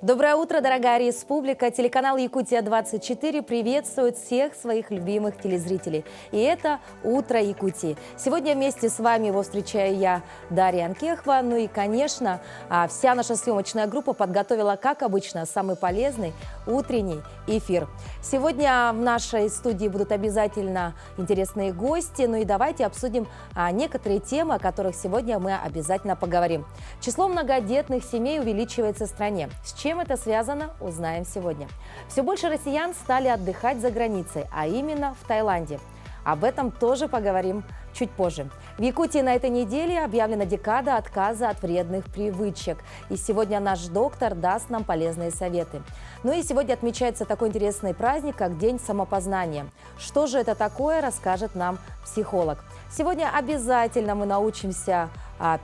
Доброе утро, дорогая республика! Телеканал «Якутия-24» приветствует всех своих любимых телезрителей. И это «Утро Якутии». Сегодня вместе с вами его встречаю я, Дарья Анкехова. Ну и, конечно, вся наша съемочная группа подготовила, как обычно, самый полезный утренний эфир. Сегодня в нашей студии будут обязательно интересные гости. Ну и давайте обсудим некоторые темы, о которых сегодня мы обязательно поговорим. Число многодетных семей увеличивается в стране. С чем это связано, узнаем сегодня. Все больше россиян стали отдыхать за границей, а именно в Таиланде. Об этом тоже поговорим чуть позже. В Якутии на этой неделе объявлена декада отказа от вредных привычек. И сегодня наш доктор даст нам полезные советы. Ну и сегодня отмечается такой интересный праздник, как День самопознания. Что же это такое, расскажет нам психолог. Сегодня обязательно мы научимся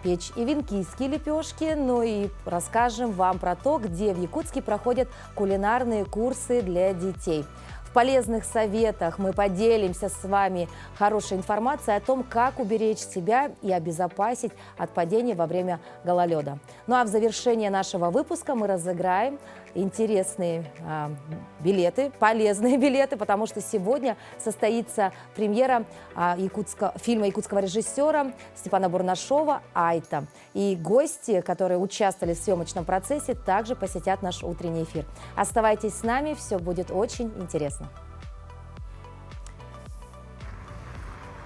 печь и венкийские лепешки, ну и расскажем вам про то, где в Якутске проходят кулинарные курсы для детей. В полезных советах мы поделимся с вами хорошей информацией о том, как уберечь себя и обезопасить от падения во время гололеда. Ну а в завершение нашего выпуска мы разыграем интересные билеты, полезные билеты, потому что сегодня состоится премьера фильма якутского режиссера Степана Бурнашова «Айта». И гости, которые участвовали в съемочном процессе, также посетят наш утренний эфир. Оставайтесь с нами, все будет очень интересно.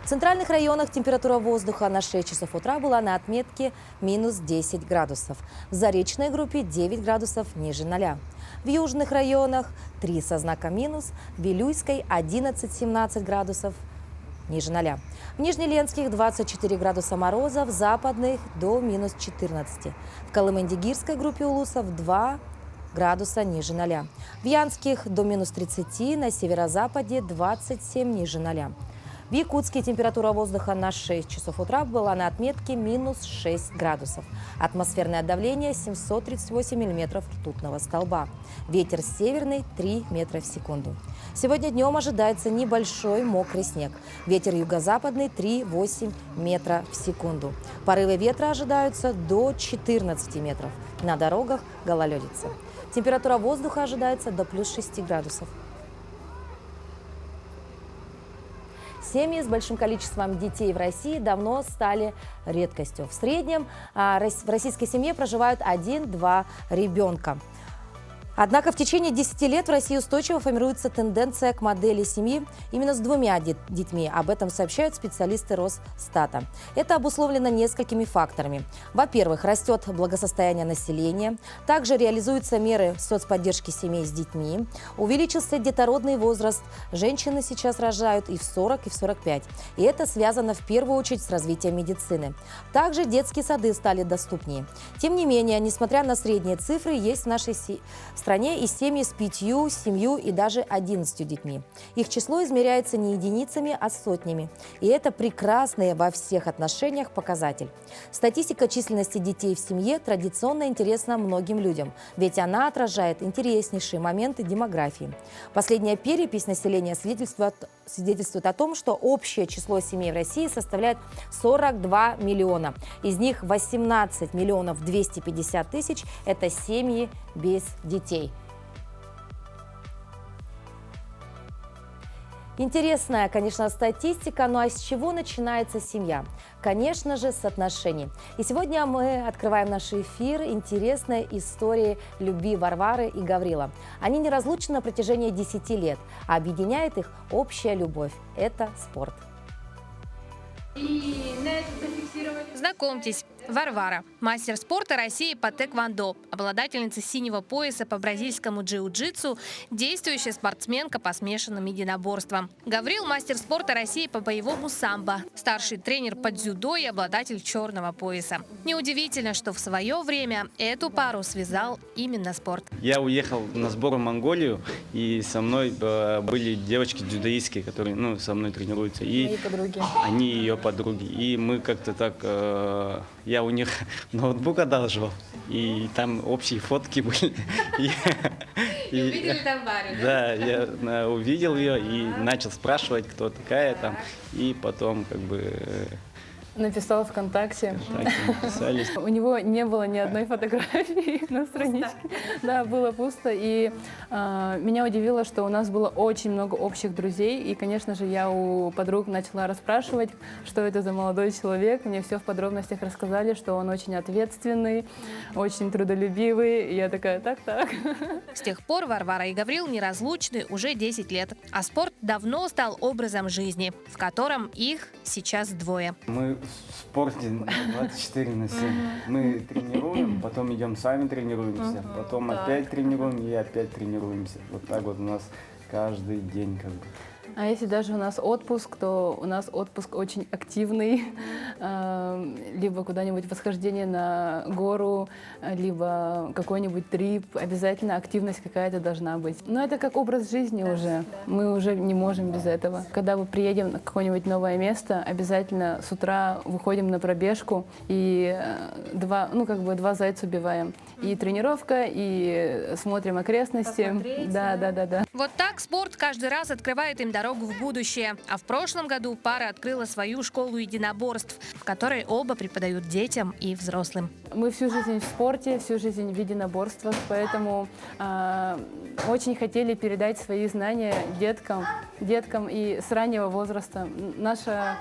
В центральных районах температура воздуха на 6 часов утра была на отметке минус 10 градусов. В заречной группе 9 градусов ниже 0. В южных районах 3 со знаком минус, в Вилюйской 11-17 градусов ниже 0. В Нижнеленских 24 градуса мороза, в западных до минус 14. В Колымендигирской группе улусов 2 градуса ниже 0. В Янских до минус 30, на северо-западе 27 ниже 0. В Якутске температура воздуха на 6 часов утра была на отметке минус 6 градусов. Атмосферное давление 738 миллиметров ртутного столба. Ветер северный 3 метра в секунду. Сегодня днем ожидается небольшой мокрый снег. Ветер юго-западный 3,8 метра в секунду. Порывы ветра ожидаются до 14 метров. На дорогах гололедица. Температура воздуха ожидается до плюс 6 градусов. Семьи с большим количеством детей в России давно стали редкостью. В среднем в российской семье проживают 1-2 ребенка. Однако в течение 10 лет в России устойчиво формируется тенденция к модели семьи именно с 2 детьми. Об этом сообщают специалисты Росстата. Это обусловлено несколькими факторами. Во-первых, растет благосостояние населения. Также реализуются меры соцподдержки семей с детьми. Увеличился детородный возраст. Женщины сейчас рожают и в 40, и в 45. И это связано в первую очередь с развитием медицины. Также детские сады стали доступнее. Тем не менее, несмотря на средние цифры, есть в нашей стране и семьи с 5, 7 и даже 11 детьми. Их число измеряется не единицами, а сотнями. И это прекрасный во всех отношениях показатель. Статистика численности детей в семье традиционно интересна многим людям, ведь она отражает интереснейшие моменты демографии. Последняя перепись населения свидетельствует о том, что общее число семей в России составляет 42 миллиона. Из них 18 миллионов 250 тысяч – это семьи без детей. Интересная, конечно, статистика, ну а с чего начинается семья? Конечно же, с отношений. И сегодня мы открываем наш эфир интересной историей любви Варвары и Гаврила. Они неразлучны на протяжении 10 лет, а объединяет их общая любовь – это спорт. Знакомьтесь, Варвара, мастер спорта России по тэквондо, обладательница синего пояса по бразильскому джиу-джитсу, действующая спортсменка по смешанным единоборствам. Гаврил – мастер спорта России по боевому самбо, старший тренер по дзюдо и обладатель черного пояса. Неудивительно, что в свое время эту пару связал именно спорт. Я уехал на сбор в Монголию, и со мной были девочки дзюдоистки, которые со мной тренируются. И Мои подруги. Они ее подруги. И мы как-то так... Я у них ноутбук одалживал, и там общие фотки были. И увидели там Варю, да? Да, я увидел ее и начал спрашивать, кто такая там. И потом Написал ВКонтакте. Так, написались. У него не было ни одной фотографии на страничке. Да, было пусто. И меня удивило, что у нас было очень много общих друзей. И, конечно же, я у подруг начала расспрашивать, что это за молодой человек. Мне все в подробностях рассказали, что он очень ответственный, очень трудолюбивый. И я такая, так. С тех пор Варвара и Гаврил неразлучны уже 10 лет. А спорт давно стал образом жизни, в котором их сейчас двое. Мы в спорте 24 на 7. Мы тренируем, потом идем сами тренируемся, потом опять тренируем и опять тренируемся. Вот так вот у нас каждый день как бы. А если даже у нас отпуск, то у нас отпуск очень активный. Либо куда-нибудь восхождение на гору, либо какой-нибудь трип. Обязательно активность какая-то должна быть. Но это как образ жизни уже. Мы уже не можем без этого. Когда мы приедем на какое-нибудь новое место, обязательно с утра выходим на пробежку и два зайца убиваем. И тренировка, и смотрим окрестности. Да. Вот так спорт каждый раз открывает им дорогу в будущее. А в прошлом году пара открыла свою школу единоборств, в которой оба преподают детям и взрослым. Мы всю жизнь в спорте, всю жизнь в единоборствах, поэтому очень хотели передать свои знания деткам и с раннего возраста. Наша,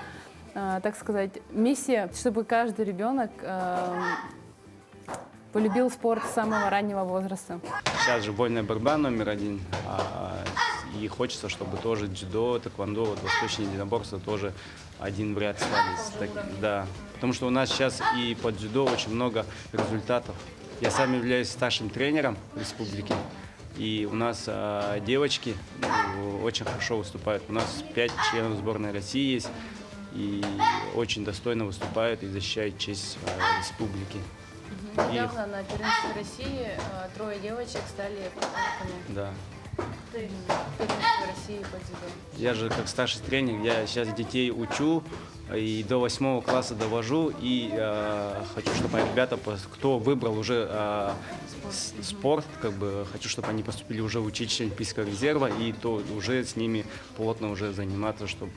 так сказать, миссия, чтобы каждый ребенок полюбил спорт с самого раннего возраста. Сейчас же вольная борьба №1, и хочется, чтобы тоже дзюдо, тэквондо, вот восточное единоборство тоже один в ряд свались. Да, потому что у нас сейчас и по дзюдо очень много результатов. Я сам являюсь старшим тренером республики, и у нас девочки очень хорошо выступают. У нас 5 членов сборной России есть, и очень достойно выступают и защищают честь республики. Недавно на первенстве России 3 девочек стали призерами. Да. Первенство России по дзюдо. Я же как старший тренер, я сейчас детей учу и до 8 класса довожу, и хочу, чтобы ребята, кто выбрал уже спорт, как бы хочу, чтобы они поступили уже в училище Олимпийского резерва, и то уже с ними плотно уже заниматься, чтобы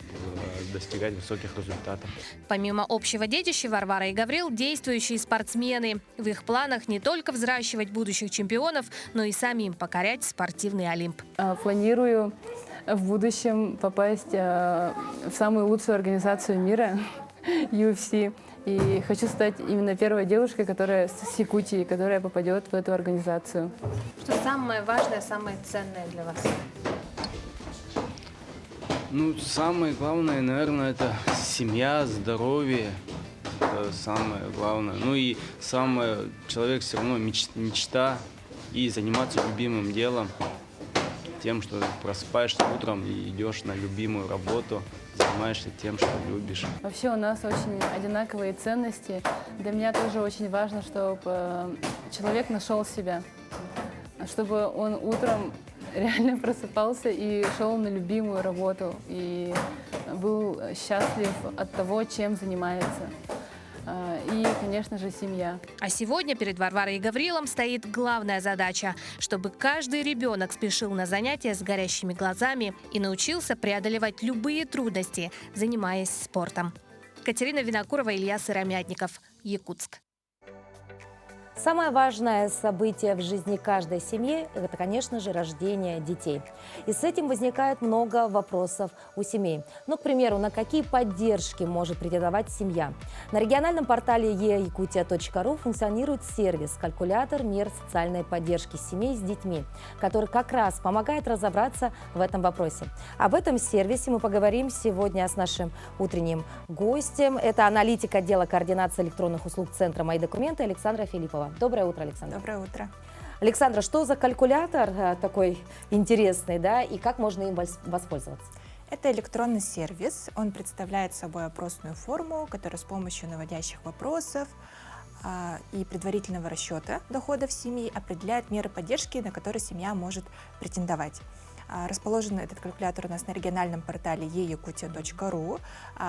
достигать высоких результатов. Помимо общего детища, Варвара и Гаврил – действующие спортсмены. В их планах не только взращивать будущих чемпионов, но и самим покорять спортивный Олимп. Планирую в будущем попасть в самую лучшую организацию мира, UFC. И хочу стать именно первой девушкой, которая с Якутии, которая попадет в эту организацию. Что самое важное, самое ценное для вас? Ну, самое главное, наверное, это семья, здоровье. Это самое главное. Ну и человек все равно мечта и заниматься любимым делом. Тем, что просыпаешься утром и идешь на любимую работу, занимаешься тем, что любишь. Вообще у нас очень одинаковые ценности. Для меня тоже очень важно, чтобы человек нашел себя, чтобы он утром реально просыпался и шел на любимую работу и был счастлив от того, чем занимается. И, конечно же, семья. А сегодня перед Варварой и Гаврилом стоит главная задача, чтобы каждый ребенок спешил на занятия с горящими глазами и научился преодолевать любые трудности, занимаясь спортом. Катерина Винокурова, Илья Сыромятников, Якутск. Самое важное событие в жизни каждой семьи – это, конечно же, рождение детей. И с этим возникает много вопросов у семей. Ну, к примеру, на какие поддержки может претендовать семья? На региональном портале e-yakutia.ru функционирует сервис «Калькулятор мер социальной поддержки семей с детьми», который как раз помогает разобраться в этом вопросе. Об этом сервисе мы поговорим сегодня с нашим утренним гостем. Это аналитик отдела координации электронных услуг Центра «Мои документы» Александра Филиппова. Доброе утро, Александра. Доброе утро. Александра, что за калькулятор такой интересный, да, и как можно им воспользоваться? Это электронный сервис. Он представляет собой опросную форму, которая с помощью наводящих вопросов и предварительного расчета доходов семьи определяет меры поддержки, на которые семья может претендовать. Расположен этот калькулятор у нас на региональном портале e-yakutia.ru.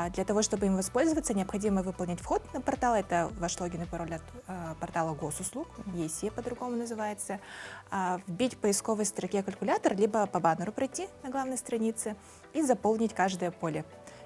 Для того, чтобы им воспользоваться, необходимо выполнить вход на портал. Это ваш логин и пароль от портала госуслуг, ЕСЕ по-другому называется. Вбить в поисковой строке калькулятор, либо по баннеру пройти на главной странице и заполнить каждое поле.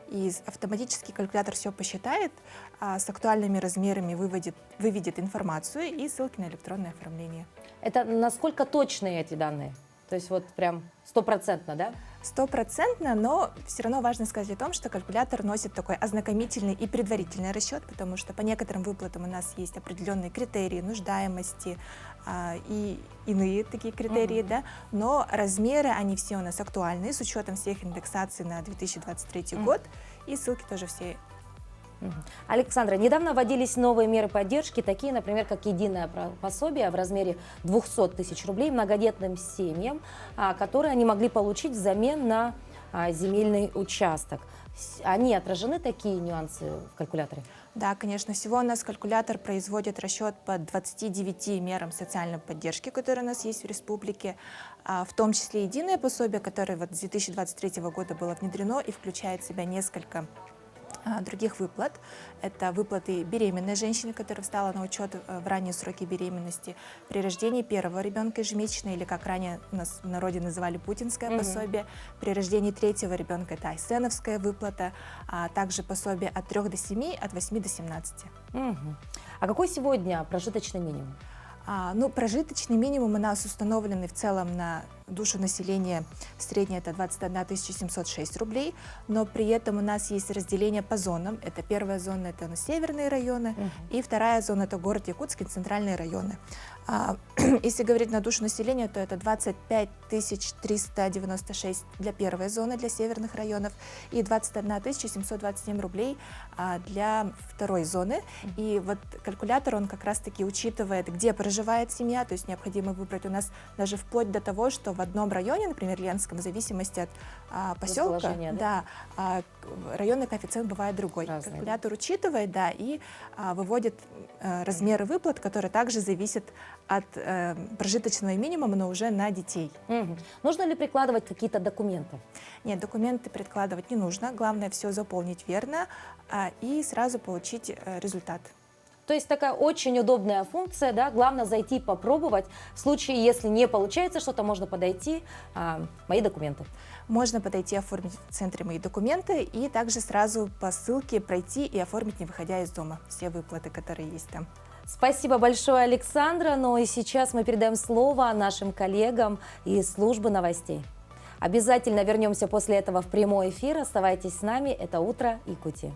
И автоматически калькулятор все посчитает, с актуальными размерами выведет информацию и ссылки на электронное оформление. Это насколько точные эти данные? То есть вот прям стопроцентно, да? Стопроцентно, но все равно важно сказать о том, что калькулятор носит такой ознакомительный и предварительный расчет, потому что по некоторым выплатам у нас есть определенные критерии нуждаемости и иные такие критерии, да, но размеры, они все у нас актуальны с учетом всех индексаций на 2023 год, и ссылки тоже все. Александра, недавно вводились новые меры поддержки, такие, например, как единое пособие в размере 200 тысяч рублей многодетным семьям, которые они могли получить взамен на земельный участок. Они отражены, такие нюансы в калькуляторе? Да, конечно. Всего у нас калькулятор производит расчет по 29 мерам социальной поддержки, которые у нас есть в республике, в том числе единое пособие, которое вот с 2023 года было внедрено и включает в себя несколько других выплат. Это выплаты беременной женщины, которая встала на учет в ранние сроки беременности, при рождении первого ребенка ежемесячно, или как ранее у нас в народе называли путинское пособие, при рождении третьего ребенка это айсеновская выплата, а также пособие от 3 до 7, от 8 до 17. А какой сегодня прожиточный минимум? Прожиточный минимум у нас установленный в целом на душу населения, средний это 21 706 рублей, но при этом у нас есть разделение по зонам. Это первая зона, это северные районы, и вторая зона, это город Якутск и центральные районы. Если говорить на душу населения, то это 25 396 для первой зоны, для северных районов, и 21 727 рублей для второй зоны. И вот калькулятор, он как раз-таки учитывает, где проживает семья, то есть необходимо выбрать у нас даже вплоть до того, что в одном районе, например, Ленском, в зависимости от поселка, районный коэффициент бывает другой. Разный, калькулятор учитывает, и выводит размеры выплат, которые также зависят от прожиточного минимума, но уже на детей. Нужно ли прикладывать какие-то документы? Нет, документы прикладывать не нужно. Главное все заполнить верно и сразу получить результат. То есть такая очень удобная функция, да, главное зайти попробовать. В случае, если не получается что-то, можно подойти, мои документы. Можно подойти, оформить в центре мои документы и также сразу по ссылке пройти и оформить, не выходя из дома, все выплаты, которые есть там. Спасибо большое, Александра. Ну и сейчас мы передаем слово нашим коллегам из службы новостей. Обязательно вернемся после этого в прямой эфир. Оставайтесь с нами. Это «Утро Якутии».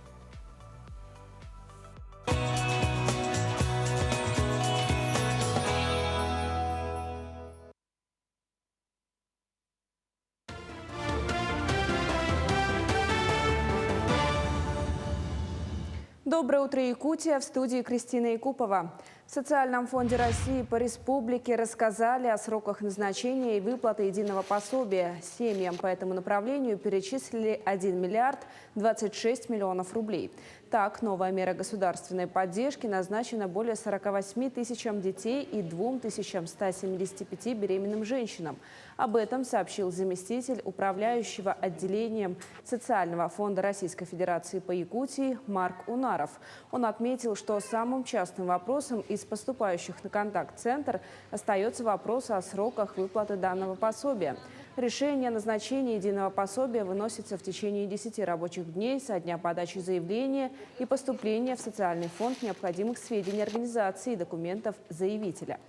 Доброе утро, Якутия! В студии Кристина Якупова. В Социальном фонде России по республике рассказали о сроках назначения и выплаты единого пособия. Семьям по этому направлению перечислили 1 миллиард 26 миллионов рублей. Так, новая мера государственной поддержки назначена более 48 тысячам детей и 2175 беременным женщинам. Об этом сообщил заместитель управляющего отделением Социального фонда Российской Федерации по Якутии Марк Унаров. Он отметил, что самым частым вопросом из поступающих на контакт-центр остается вопрос о сроках выплаты данного пособия. Решение о назначении единого пособия выносится в течение 10 рабочих дней со дня подачи заявления и поступления в социальный фонд необходимых сведений организации и документов заявителя.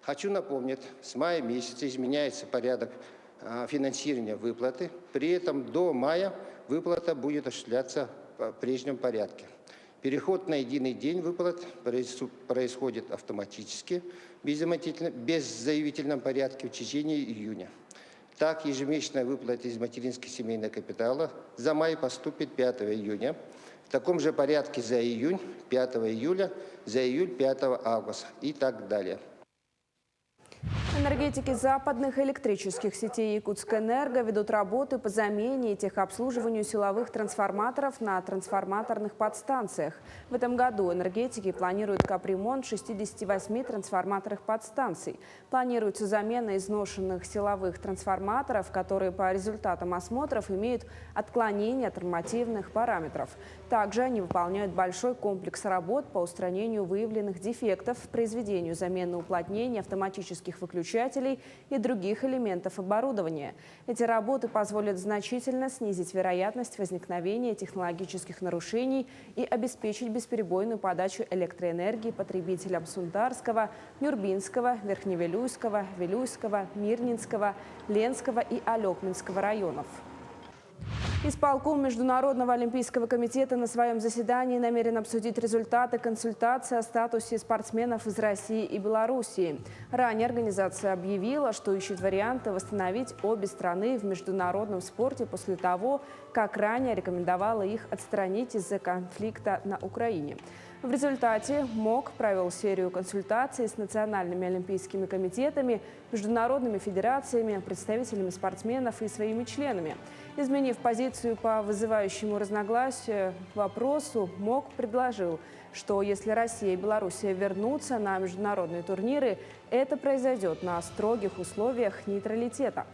Хочу напомнить, с мая месяца изменяется порядок финансирования выплаты. При этом до мая выплата будет осуществляться в прежнем порядке. Переход на единый день выплат происходит автоматически, в беззаявительном порядке в течение июня. Так, ежемесячная выплата из материнского семейного капитала за май поступит 5 июня. В таком же порядке за июнь, 5 июля, за июль, 5 августа и так далее. Энергетики западных электрических сетей «Якутскэнерго» ведут работы по замене и техобслуживанию силовых трансформаторов на трансформаторных подстанциях. В этом году энергетики планируют капремонт 68 трансформаторных подстанций. Планируется замена изношенных силовых трансформаторов, которые по результатам осмотров имеют отклонения от нормативных параметров. Также они выполняют большой комплекс работ по устранению выявленных дефектов, произведению замены уплотнений, автоматических выключений переключателей и других элементов оборудования. Эти работы позволят значительно снизить вероятность возникновения технологических нарушений и обеспечить бесперебойную подачу электроэнергии потребителям Сунтарского, Нюрбинского, Верхневилюйского, Вилюйского, Мирнинского, Ленского и Алекминского районов. Исполком Международного олимпийского комитета на своем заседании намерен обсудить результаты консультации о статусе спортсменов из России и Белоруссии. Ранее организация объявила, что ищет варианты восстановить обе страны в международном спорте после того, как ранее рекомендовала их отстранить из-за конфликта на Украине. В результате МОК провел серию консультаций с национальными олимпийскими комитетами, международными федерациями, представителями спортсменов и своими членами. Изменив позицию по вызывающему разногласию вопросу, МОК предложил, что если Россия и Белоруссия вернутся на международные турниры, это произойдет на строгих условиях нейтралитета.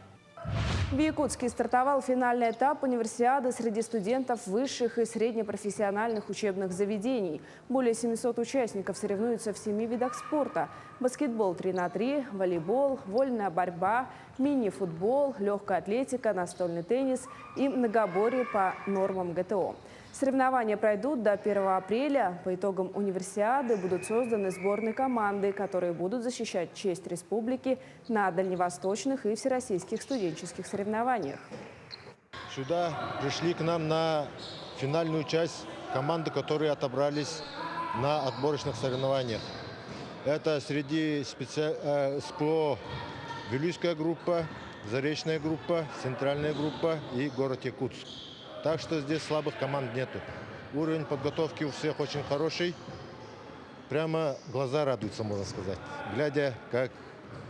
В Якутске стартовал финальный этап универсиады среди студентов высших и среднепрофессиональных учебных заведений. Более 700 участников соревнуются в 7 видах спорта: баскетбол 3х3, волейбол, вольная борьба, мини-футбол, легкая атлетика, настольный теннис и многоборье по нормам ГТО. Соревнования пройдут до 1 апреля. По итогам универсиады будут созданы сборные команды, которые будут защищать честь республики на дальневосточных и всероссийских студенческих соревнованиях. Сюда пришли к нам на финальную часть команды, которые отобрались на отборочных соревнованиях. Это среди СПО Вилюйская группа, Заречная группа, Центральная группа и город Якутск. Так что здесь слабых команд нету. Уровень подготовки у всех очень хороший. Прямо глаза радуются, можно сказать, глядя, как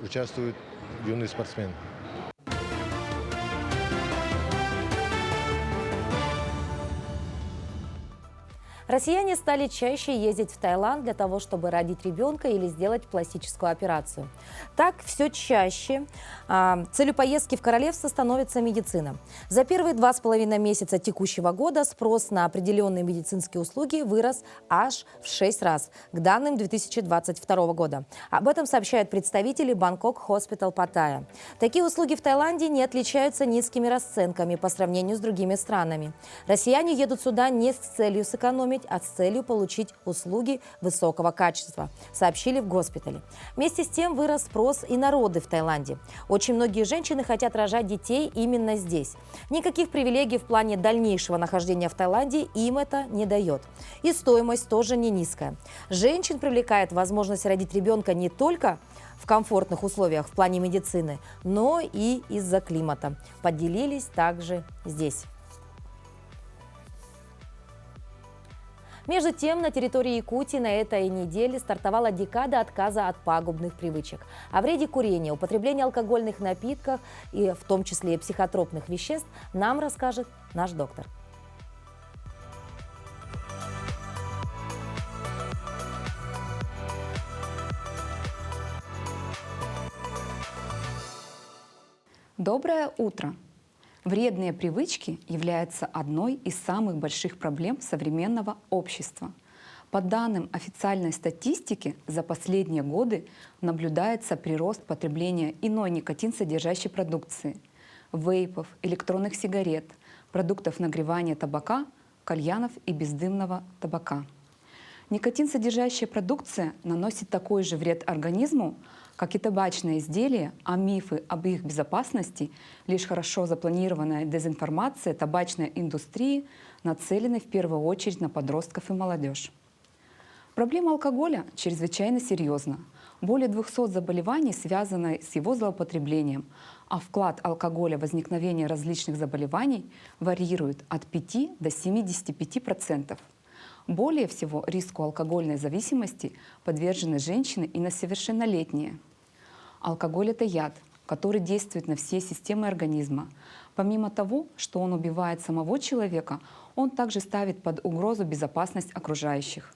участвуют юные спортсмены. Россияне стали чаще ездить в Таиланд для того, чтобы родить ребенка или сделать пластическую операцию. Так, все чаще целью поездки в королевство становится медицина. За первые 2,5 месяца текущего года спрос на определенные медицинские услуги вырос аж в 6 раз, к данным 2022 года. Об этом сообщают представители Bangkok Hospital Pattaya. Такие услуги в Таиланде не отличаются низкими расценками по сравнению с другими странами. Россияне едут сюда не с целью сэкономить, а с целью получить услуги высокого качества, сообщили в госпитале. Вместе с тем вырос спрос и на роды в Таиланде. Очень многие женщины хотят рожать детей именно здесь. Никаких привилегий в плане дальнейшего нахождения в Таиланде им это не дает. И стоимость тоже не низкая. Женщин привлекает возможность родить ребенка не только в комфортных условиях в плане медицины, но и из-за климата. Поделились также здесь. Между тем, на территории Якутии на этой неделе стартовала декада отказа от пагубных привычек. О вреде курения, употреблении алкогольных напитков и в том числе и психотропных веществ нам расскажет наш доктор. Доброе утро! Вредные привычки являются одной из самых больших проблем современного общества. По данным официальной статистики, за последние годы наблюдается прирост потребления иной никотин-содержащей продукции – вейпов, электронных сигарет, продуктов нагревания табака, кальянов и бездымного табака. Никотин-содержащая продукция наносит такой же вред организму, как и табачные изделия, а мифы об их безопасности — лишь хорошо запланированная дезинформация табачной индустрии, нацеленной в первую очередь на подростков и молодежь. Проблема алкоголя чрезвычайно серьезна. Более 200 заболеваний связаны с его злоупотреблением, а вклад алкоголя в возникновение различных заболеваний варьирует от 5 до 75%. Более всего риску алкогольной зависимости подвержены женщины и несовершеннолетние. Алкоголь — это яд, который действует на все системы организма. Помимо того, что он убивает самого человека, он также ставит под угрозу безопасность окружающих.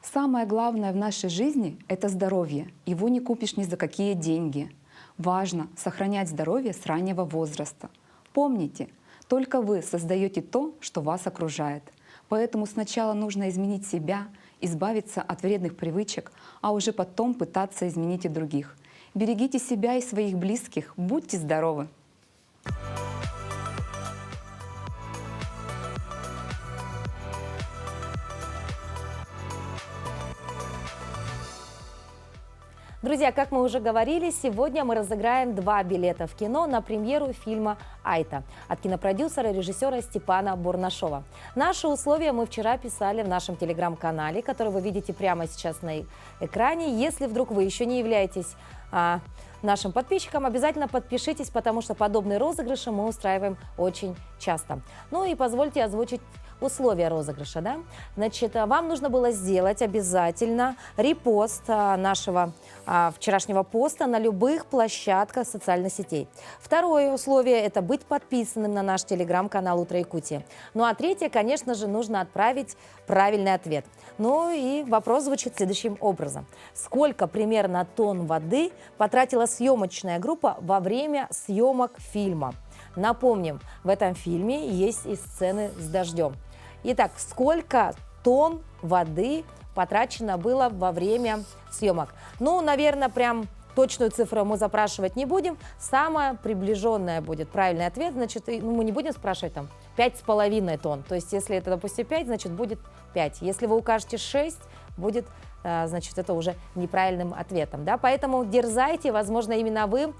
Самое главное в нашей жизни — это здоровье. Его не купишь ни за какие деньги. Важно сохранять здоровье с раннего возраста. Помните, только вы создаете то, что вас окружает. Поэтому сначала нужно изменить себя, избавиться от вредных привычек, а уже потом пытаться изменить и других. Берегите себя и своих близких. Будьте здоровы! Друзья, как мы уже говорили, сегодня мы разыграем 2 билета в кино на премьеру фильма «Айта» от кинопродюсера и режиссера Степана Бурнашова. Наши условия мы вчера писали в нашем телеграм-канале, который вы видите прямо сейчас на экране. Если вдруг вы еще не являетесь нашим подписчикам, обязательно подпишитесь, потому что подобные розыгрыши мы устраиваем очень часто. Ну и позвольте озвучить условия розыгрыша. Да? Значит, вам нужно было сделать обязательно репост нашего вчерашнего поста на любых площадках социальных сетей. Второе условие – это быть подписанным на наш телеграм-канал «Утро Якутии». Ну а третье, конечно же, нужно отправить правильный ответ. Ну и вопрос звучит следующим образом. Сколько примерно тонн воды потратила съемочная группа во время съемок фильма? Напомним, в этом фильме есть и сцены с дождем. Итак, сколько тонн воды потрачено было во время съемок? Ну, наверное, прям точную цифру мы запрашивать не будем. Самое приближенное будет правильный ответ. Значит, мы не будем спрашивать там 5,5 тонн. То есть, если это, допустим, 5, значит, будет 5. Если вы укажете 6, будет, значит, это уже неправильным ответом. Да? Поэтому дерзайте, возможно, именно вы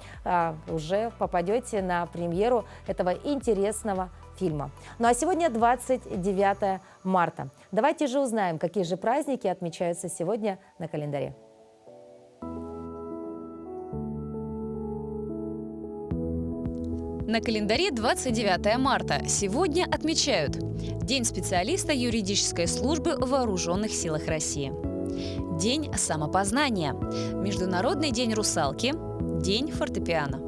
уже попадете на премьеру этого интересного фильма. Ну а сегодня 29 марта. Давайте же узнаем, какие же праздники отмечаются сегодня на календаре. На календаре 29 марта. Сегодня отмечают День специалиста юридической службы в Вооруженных силах России, День самопознания, Международный день русалки, День фортепиано.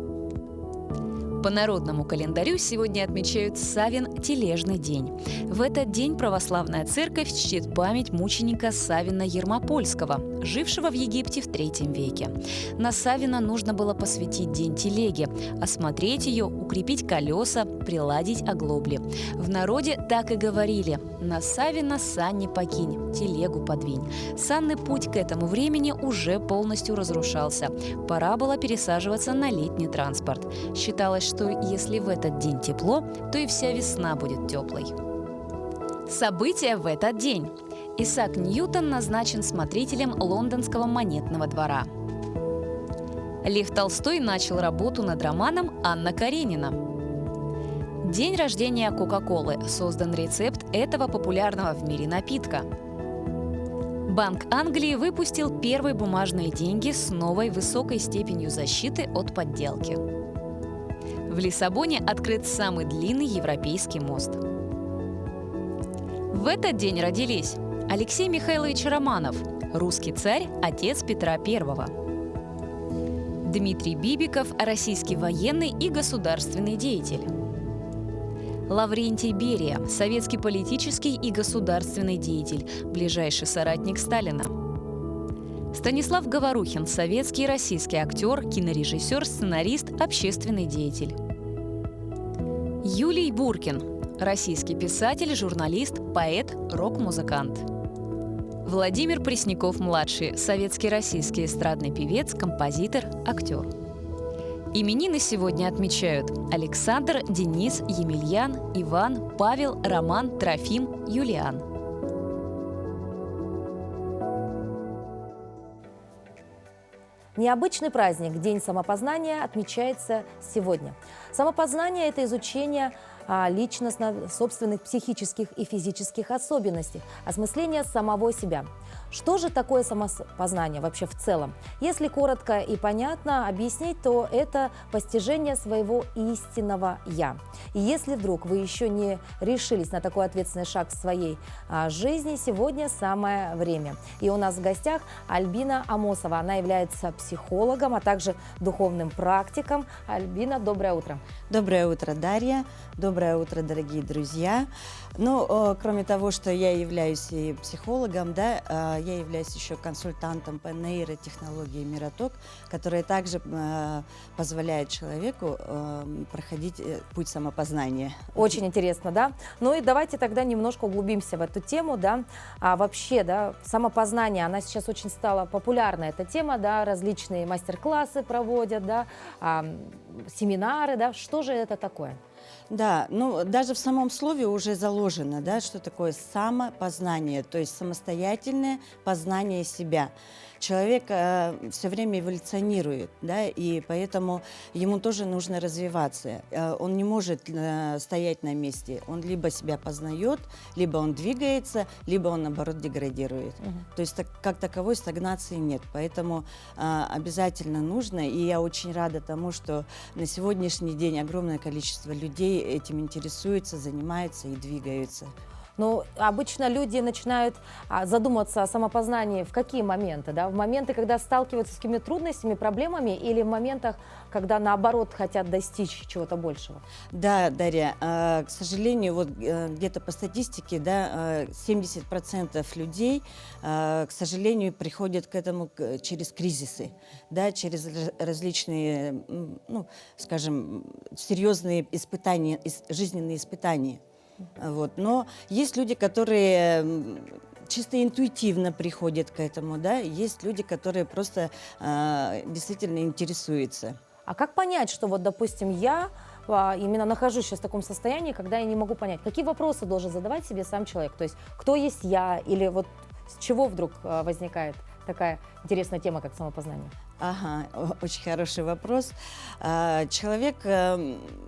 По народному календарю сегодня отмечают Савин-тележный день. В этот день православная церковь чтит память мученика Савина Ермопольского, жившего в Египте в III веке. На Савина нужно было посвятить день телеги, осмотреть ее, укрепить колеса, приладить оглобли. В народе так и говорили: «На Савина сани покинь, телегу подвинь». Санный путь к этому времени уже полностью разрушался. Пора было пересаживаться на летний транспорт. Считалось, что если в этот день тепло, то и вся весна будет теплой. События в этот день. Исаак Ньютон назначен смотрителем Лондонского монетного двора. Лев Толстой начал работу над романом «Анна Каренина». День рождения Кока-Колы. Создан рецепт этого популярного в мире напитка. Банк Англии выпустил первые бумажные деньги с новой высокой степенью защиты от подделки. В Лиссабоне открыт самый длинный европейский мост. В этот день родились Алексей Михайлович Романов, русский царь, отец Петра I. Дмитрий Бибиков, российский военный и государственный деятель. Лаврентий Берия, советский политический и государственный деятель, ближайший соратник Сталина. Станислав Говорухин, советский и российский актер, кинорежиссер, сценарист, общественный деятель. Юлий Буркин, российский писатель, журналист, поэт, рок-музыкант. Владимир Пресняков-младший, советский российский эстрадный певец, композитор, актер. Именины сегодня отмечают Александр, Денис, Емельян, Иван, Павел, Роман, Трофим, Юлиан. Необычный праздник, День самопознания, отмечается сегодня. Самопознание – это изучение личностно собственных психических и физических особенностей, осмысление самого себя. Что же такое самопознание вообще в целом? Если коротко и понятно объяснить, то это постижение своего истинного «я». И если вдруг вы еще не решились на такой ответственный шаг в своей жизни, сегодня самое время. И у нас в гостях Альбина Амосова. Она является психологом, а также духовным практиком. Альбина, доброе утро. Доброе утро, Дарья. Доброе Доброе утро, дорогие друзья. Ну, кроме того, что я являюсь и психологом, да, я являюсь еще консультантом по нейротехнологии Мироток, которая также позволяет человеку проходить путь самопознания. Очень интересно, да? Ну и давайте тогда немножко углубимся в эту тему, да. А вообще, да, самопознание, она сейчас очень стала популярна, эта тема, да, различные мастер-классы проводят, да, семинары, да. Что же это такое? Да, ну даже в самом слове уже заложено, да, что такое самопознание, то есть самостоятельное познание себя. Человек все время эволюционирует, да, и поэтому ему тоже нужно развиваться. Он не может стоять на месте. Он либо себя познает, либо он двигается, либо он, наоборот, деградирует. То есть как таковой стагнации нет. Поэтому обязательно нужно, и я очень рада тому, что на сегодняшний день огромное количество людей этим интересуется, занимаются и двигаются. Ну, обычно люди начинают задумываться о самопознании в какие моменты? Да? В моменты, когда сталкиваются с какими-то трудностями, проблемами, или в моментах, когда, наоборот, хотят достичь чего-то большего? Да, Дарья, к сожалению, вот где-то по статистике, да, 70% людей, к сожалению, приходят к этому через кризисы, да, через различные, ну, скажем, серьезные испытания, жизненные испытания. Вот. Но есть люди, которые чисто интуитивно приходят к этому, да, есть люди, которые просто действительно интересуются. А как понять, что вот, допустим, я именно нахожусь сейчас в таком состоянии, когда я не могу понять, какие вопросы должен задавать себе сам человек? То есть, кто есть я, или вот с чего вдруг возникает такая интересная тема, как самопознание? Ага, очень хороший вопрос. Человек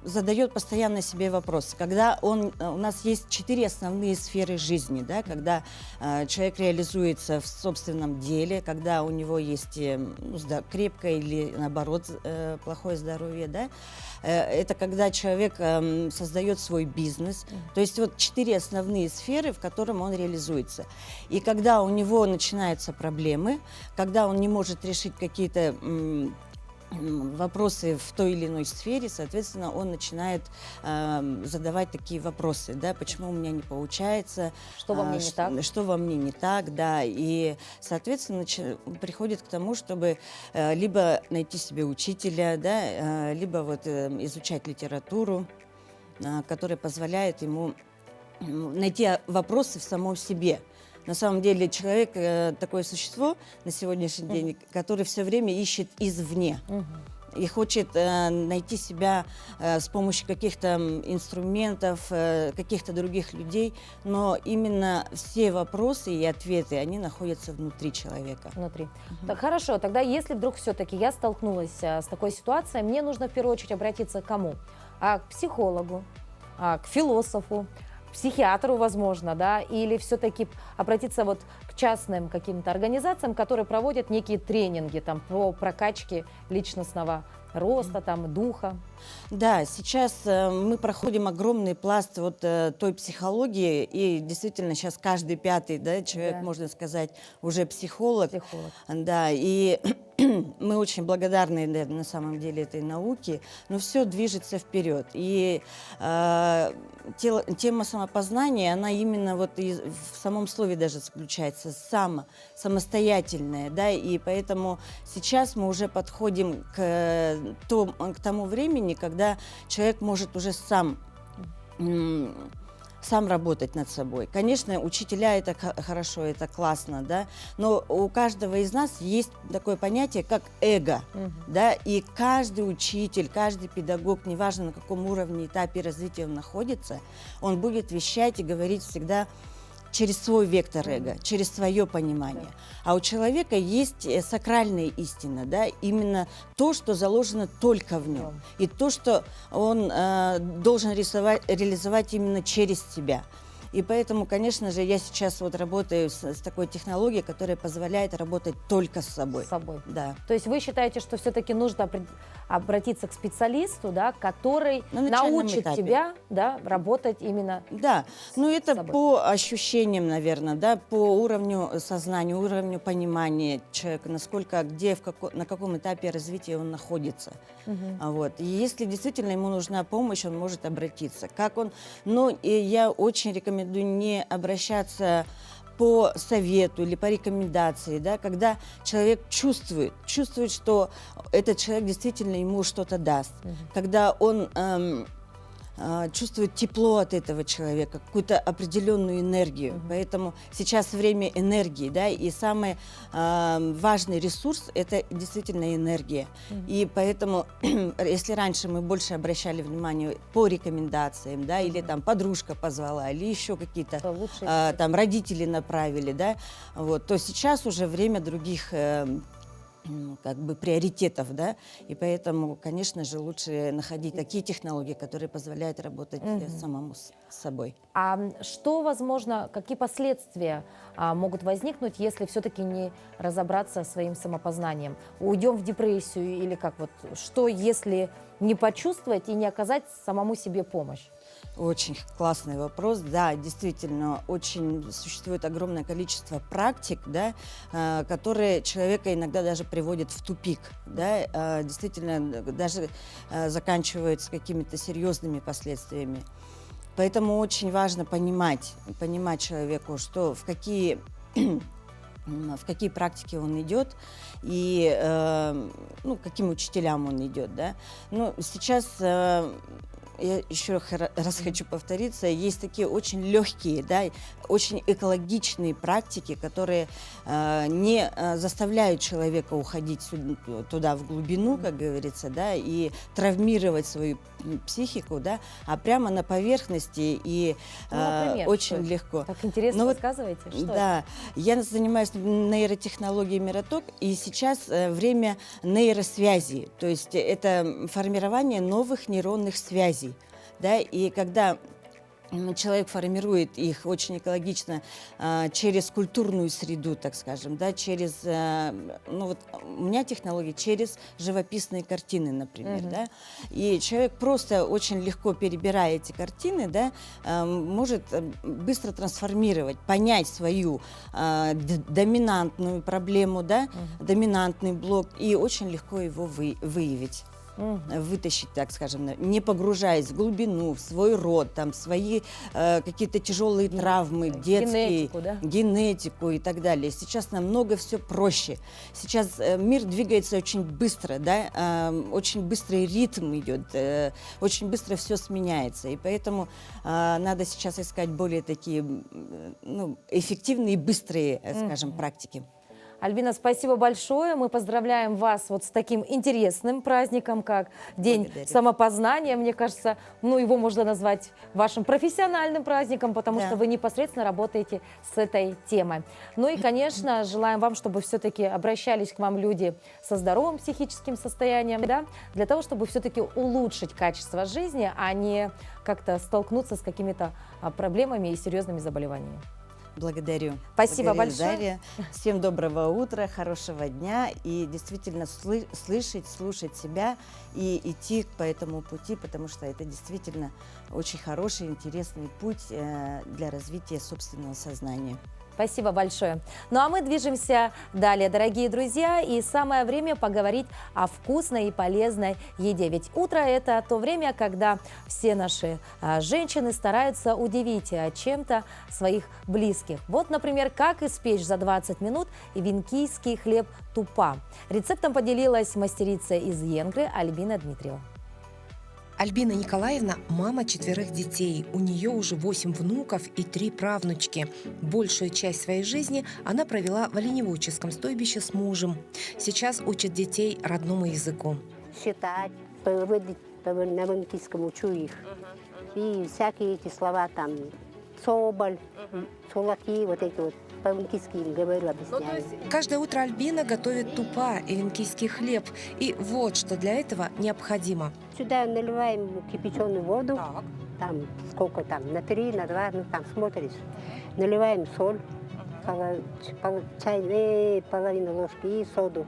задает постоянно себе вопросы. Когда у нас есть 4 основные сферы жизни, да, когда человек реализуется в собственном деле, когда у него есть крепкое или, наоборот, плохое здоровье, да, это когда человек создает свой бизнес. То есть вот 4 основные сферы, в которых он реализуется. И когда у него начинаются проблемы, когда он не может решить какие-то вопросы в той или иной сфере, соответственно, он начинает задавать такие вопросы, да, почему у меня не получается, что во мне не так, что во мне не так, да, и, соответственно, приходит к тому, чтобы либо найти себе учителя, да, либо вот изучать литературу, которая позволяет ему найти вопросы в самом себе. На самом деле человек такое существо на сегодняшний день, который все время ищет извне и хочет найти себя с помощью каких-то инструментов, каких-то других людей, но именно все вопросы и ответы, они находятся внутри человека. Внутри. Так, хорошо, тогда если вдруг все-таки я столкнулась с такой ситуацией, мне нужно в первую очередь обратиться к кому? К психологу, к философу, психиатру, возможно, да, или все-таки обратиться вот к частным каким-то организациям, которые проводят некие тренинги там, по прокачке личностного роста, там, духа. Да, сейчас мы проходим огромный пласт вот той психологии, и действительно сейчас каждый 5-й, да, человек, да, можно сказать, уже психолог. Да, и мы очень благодарны, да, на самом деле этой науке, но все движется вперед. И тема самопознания, она именно вот в самом слове даже заключается, самостоятельная, да, и поэтому сейчас мы уже подходим к тому времени, когда человек может уже сам работать над собой. Конечно, учителя — это хорошо, это классно, да, но у каждого из нас есть такое понятие, как эго, да, и каждый учитель, каждый педагог, неважно на каком уровне, этапе развития он находится, он будет вещать и говорить всегда через свой вектор эго, через свое понимание. А у человека есть сакральная истина, да, именно то, что заложено только в нем, и то, что он должен реализовать именно через себя. И поэтому, конечно же, я сейчас вот работаю с такой технологией, которая позволяет работать только с собой. С собой. Да. То есть вы считаете, что все-таки нужно обратиться к специалисту, да, который На начальном научит этапе. тебя, да, работать именно Да, ну это собой. по ощущениям, наверное, да, по уровню сознания, уровню понимания человека, насколько, где, на каком этапе развития он находится. Вот. И если действительно ему нужна помощь, он может обратиться. Как он, но и я очень рекомендую не обращаться по совету или по рекомендации, да, когда человек чувствует, что этот человек действительно ему что-то даст, когда он чувствует тепло от этого человека, какую-то определенную энергию. Поэтому сейчас время энергии, да, и самый важный ресурс – это действительно энергия. И поэтому, если раньше мы больше обращали внимание по рекомендациям, да, или там подружка позвала, или еще какие-то там родители направили, да, вот, то сейчас уже время других как бы приоритетов, да, и поэтому, конечно же, лучше находить такие технологии, которые позволяют работать самому с собой. А что, возможно, какие последствия могут возникнуть, если все-таки не разобраться со своим самопознанием? Уйдем в депрессию или как вот? Что, если не почувствовать и не оказать самому себе помощь? Очень классный вопрос. Да, действительно, существует огромное количество практик, да, которые человека иногда даже приводят в тупик. Да, действительно, даже заканчиваются какими-то серьезными последствиями. Поэтому очень важно понимать человеку, что в какие практики он идет и к каким учителям он идет. Да. Ну, сейчас я еще раз хочу повториться, есть такие очень легкие, да, очень экологичные практики, которые не заставляют человека уходить туда в глубину, как говорится, да, и травмировать свою психику, да, а прямо на поверхности и например, очень легко. Так интересно, Ну, рассказывайте, что да, это? я занимаюсь нейротехнологией Мироток, и сейчас время нейросвязи, то есть это формирование новых нейронных связей, да, и когда человек формирует их очень экологично через культурную среду, так скажем, да, через, ну вот у меня технология через живописные картины, например, да, и человек просто очень легко перебирая эти картины, да, может быстро трансформировать, понять свою доминантную проблему, да, доминантный блок, и очень легко его выявить. Вытащить, так скажем, не погружаясь в глубину, в свой род, там, свои какие-то тяжелые травмы, детские, генетику и так далее. Сейчас намного все проще. Сейчас мир двигается очень быстро, да, очень быстрый ритм идет, очень быстро все сменяется. И поэтому надо сейчас искать более такие, ну, эффективные и быстрые, скажем, практики. Альбина, спасибо большое. Мы поздравляем вас вот с таким интересным праздником, как День самопознания. Мне кажется, ну, его можно назвать вашим профессиональным праздником, потому что вы непосредственно работаете с этой темой. Ну и, конечно, желаем вам, чтобы все-таки обращались к вам люди со здоровым психическим состоянием, да, для того, чтобы все-таки улучшить качество жизни, а не как-то столкнуться с какими-то проблемами и серьезными заболеваниями. Благодарю. Спасибо Благодарю, большое. Дарья. Всем доброго утра, хорошего дня. И действительно слушать себя и идти по этому пути, потому что это действительно очень хороший, интересный путь для развития собственного сознания. Спасибо большое. Ну а мы движемся далее, дорогие друзья, и самое время поговорить о вкусной и полезной еде. Ведь утро – это то время, когда все наши женщины стараются удивить чем-то своих близких. Вот, например, как испечь за 20 минут венкийский хлеб тупа. Рецептом поделилась мастерица из Венгрии Альбина Дмитриева. Альбина Николаевна – мама 4 детей. У нее уже 8 внуков и 3 правнучки. Большую часть своей жизни она провела в оленеводческом стойбище с мужем. Сейчас учит детей родному языку. Считать, выводить на венкийском учу их. И всякие эти слова там, соболь, сулаки, вот эти вот. По-венкийски им говорю, объясняю. Каждое утро Альбина готовит тупа и венкийский хлеб. И вот что для этого необходимо. Сюда наливаем кипяченую воду, там сколько там, на 3, на 2, ну там смотришь. Наливаем соль, половину ложки и соду,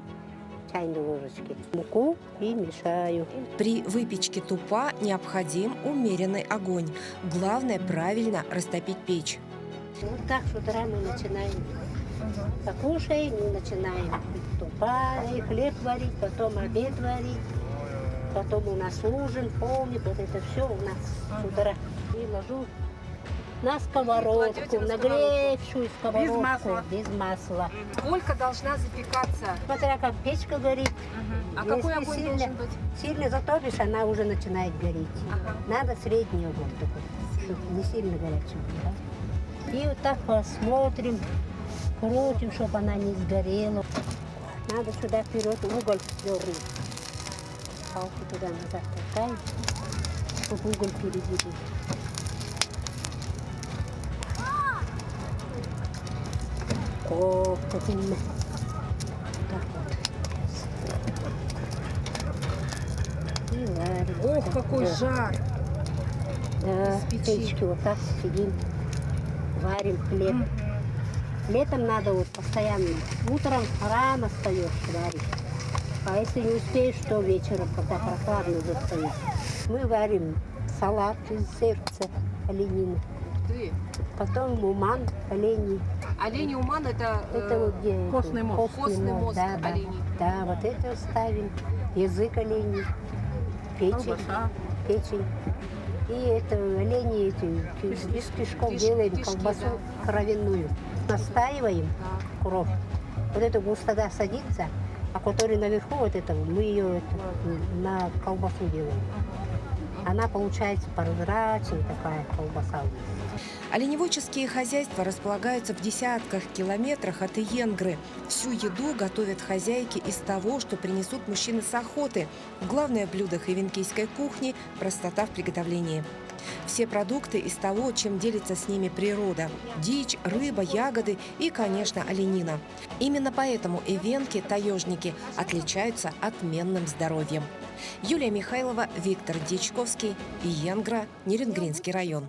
чайной ложечки. Муку и мешаю. При выпечке тупа необходим умеренный огонь. Главное правильно растопить печь. Вот так с утра мы начинаем. Покушаем и начинаем. Тупа, и хлеб варить, потом обед варить. Потом у нас ужин, полник, вот это все у нас с утра. И ложу на сковородку, нагревшую сковородку. Без масла? Без масла. Сколько должна запекаться? Смотря как печка горит. А какой огонь должен быть? Сильно затопишь, она уже начинает гореть. Надо средний огонь такой, чтобы не сильно горячий был. Да? И вот так посмотрим, крутим, чтобы она не сгорела. Надо сюда вперед уголь дернуть. Палку туда-назад толкаем, чтобы уголь впереди был. О, как именно. Так вот. И варим. Ох, какой жар! Да, в печке вот так сидим, варим хлеб. Летом надо вот постоянно. Утром рано встаешь, варишь. А если не успеешь, то вечером, когда прохладно достаешь. Мы варим салат из сердца оленины. Потом уман оленей. Оленей уман это вот где костный мозг. Костный мозг да, оленей. Да, вот это ставим. Язык оленей, печень. И это олени из кишков делаем колбасу кровяную. Настаиваем кровь. Вот эта густота садится, а который наверху вот это, мы ее на колбасу делаем. Она получается прозрачная такая колбаса. Оленеводческие хозяйства располагаются в десятках километрах от Иенгры. Всю еду готовят хозяйки из того, что принесут мужчины с охоты. Главное блюдо хивинкийской кухни – простота в приготовлении. Все продукты из того, чем делится с ними природа – дичь, рыба, ягоды и, конечно, оленина. Именно поэтому эвенки, таежники, отличаются отменным здоровьем. Юлия Михайлова, Виктор Дичковский, Иенгра, Нерюнгринский район.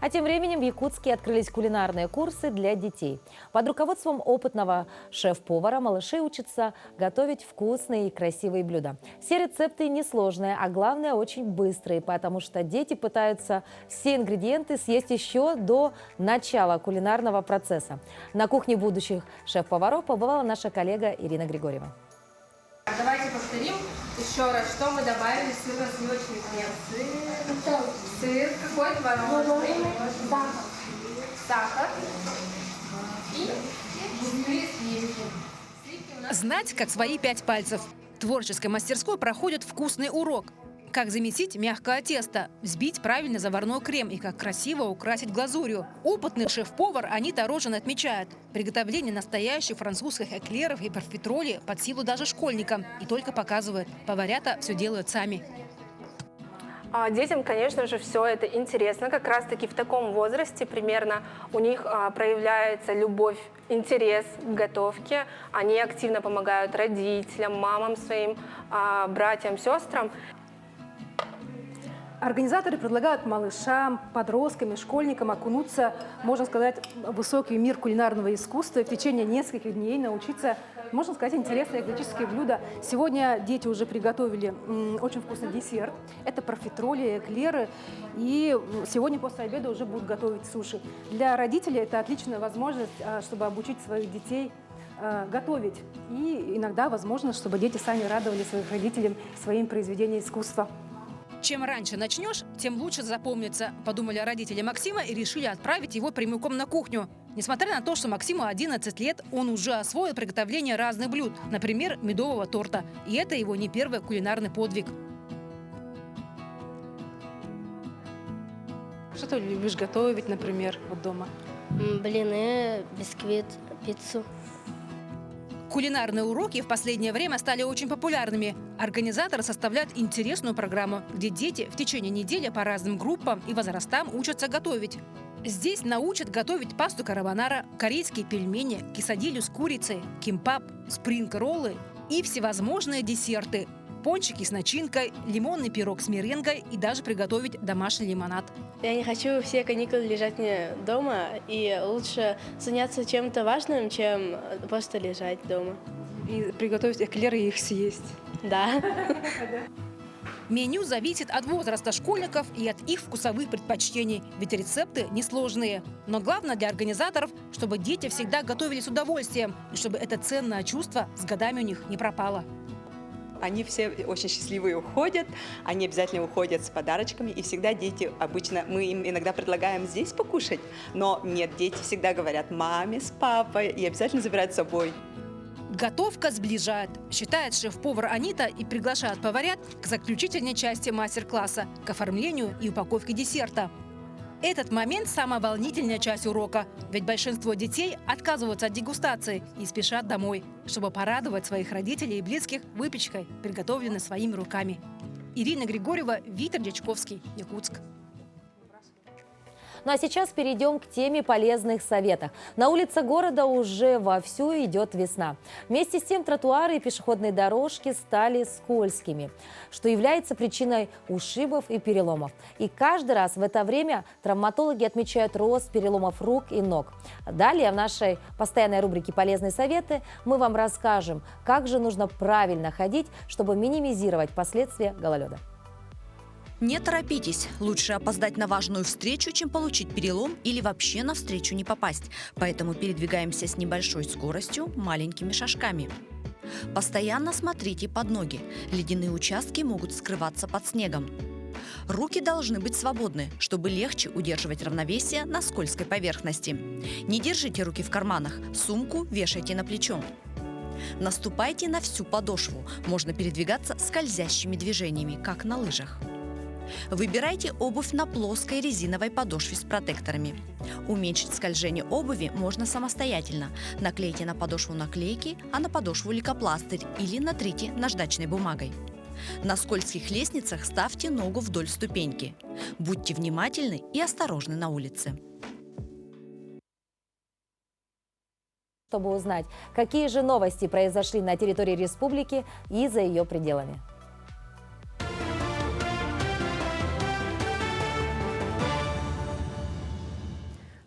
А тем временем в Якутске открылись кулинарные курсы для детей. Под руководством опытного шеф-повара малыши учатся готовить вкусные и красивые блюда. Все рецепты несложные, а главное очень быстрые, потому что дети пытаются все ингредиенты съесть еще до начала кулинарного процесса. На кухне будущих шеф-поваров побывала наша коллега Ирина Григорьева. Давайте повторим еще раз, что мы добавили в сырно-сливочный крем. Сыр, какой творожный, сахар и густые сливки. Знать, как свои 5 пальцев. В творческой мастерской проходит вкусный урок. Как замесить мягкое тесто, взбить правильно заварной крем и как красиво украсить глазурью. Опытный шеф-повар Анита Рожин отмечает, приготовление настоящих французских эклеров и профитроли под силу даже школьникам. И только показывает, поварята все делают сами. Детям, конечно же, все это интересно. Как раз-таки в таком возрасте примерно у них проявляется любовь, интерес к готовке. Они активно помогают родителям, мамам своим, братьям, сестрам. Организаторы предлагают малышам, подросткам и школьникам окунуться, можно сказать, в высокий мир кулинарного искусства и в течение нескольких дней научиться, можно сказать, интересные экзотические блюда. Сегодня дети уже приготовили очень вкусный десерт. Это профитроли, эклеры. И сегодня после обеда уже будут готовить суши. Для родителей это отличная возможность, чтобы обучить своих детей готовить. И иногда возможно, чтобы дети сами радовали своих родителей своим произведением искусства. Чем раньше начнешь, тем лучше запомнится, подумали родители Максима и решили отправить его прямиком на кухню. Несмотря на то, что Максиму 11 лет, он уже освоил приготовление разных блюд, например, медового торта. И это его не первый кулинарный подвиг. Что ты любишь готовить, например, вот дома? Блины, бисквит, пиццу. Кулинарные уроки в последнее время стали очень популярными. Организаторы составляют интересную программу, где дети в течение недели по разным группам и возрастам учатся готовить. Здесь научат готовить пасту карбонара, корейские пельмени, кесадилью с курицей, кимпап, спринг-роллы и всевозможные десерты. пончики с начинкой, лимонный пирог с меренгой и даже приготовить домашний лимонад. Я не хочу все каникулы лежать мне дома, и лучше заняться чем-то важным, чем просто лежать дома. И приготовить эклеры и их съесть. Да. Меню зависит от возраста школьников и от их вкусовых предпочтений, ведь рецепты несложные. Но главное для организаторов, чтобы дети всегда готовили с удовольствием, и чтобы это ценное чувство с годами у них не пропало. Они все очень счастливые уходят, они обязательно уходят с подарочками, и всегда дети, обычно мы им иногда предлагаем здесь покушать, но нет, дети всегда говорят маме с папой и обязательно забирают с собой. Готовка сближает, считает шеф-повар Анита и приглашает поварят к заключительной части мастер-класса, к оформлению и упаковке десерта. Этот момент – самая волнительная часть урока, ведь большинство детей отказываются от дегустации и спешат домой, чтобы порадовать своих родителей и близких выпечкой, приготовленной своими руками. Ирина Григорьева, Виктор Дячковский, Якутск. Ну а сейчас перейдем к теме полезных советов. На улице города уже вовсю идет весна. Вместе с тем тротуары и пешеходные дорожки стали скользкими, что является причиной ушибов и переломов. И каждый раз в это время травматологи отмечают рост переломов рук и ног. Далее в нашей постоянной рубрике «Полезные советы» мы вам расскажем, как же нужно правильно ходить, чтобы минимизировать последствия гололеда. Не торопитесь. Лучше опоздать на важную встречу, чем получить перелом или вообще на встречу не попасть. Поэтому передвигаемся с небольшой скоростью, маленькими шажками. Постоянно смотрите под ноги. Ледяные участки могут скрываться под снегом. Руки должны быть свободны, чтобы легче удерживать равновесие на скользкой поверхности. Не держите руки в карманах, сумку вешайте на плечо. Наступайте на всю подошву. Можно передвигаться скользящими движениями, как на лыжах. Выбирайте обувь на плоской резиновой подошве с протекторами. Уменьшить скольжение обуви можно самостоятельно. Наклейте на подошву наклейки, а на подошву лейкопластырь или натрите наждачной бумагой. На скользких лестницах ставьте ногу вдоль ступеньки. Будьте внимательны и осторожны на улице. Чтобы узнать, какие же новости произошли на территории республики и за ее пределами.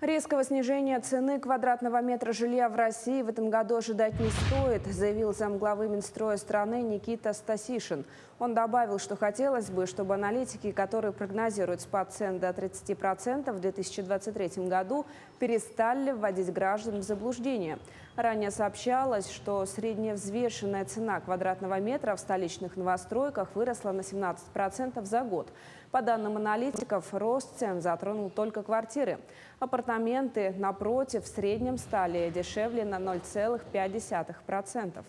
Резкого снижения цены квадратного метра жилья в России в этом году ожидать не стоит, заявил замглавы Минстроя страны Никита Стасишин. Он добавил, что хотелось бы, чтобы аналитики, которые прогнозируют спад цен до 30% в 2023 году, перестали вводить граждан в заблуждение. Ранее сообщалось, что средняя взвешенная цена квадратного метра в столичных новостройках выросла на 17% за год. По данным аналитиков, рост цен затронул только квартиры. Апартаменты, напротив, в среднем стали дешевле на 0,5%.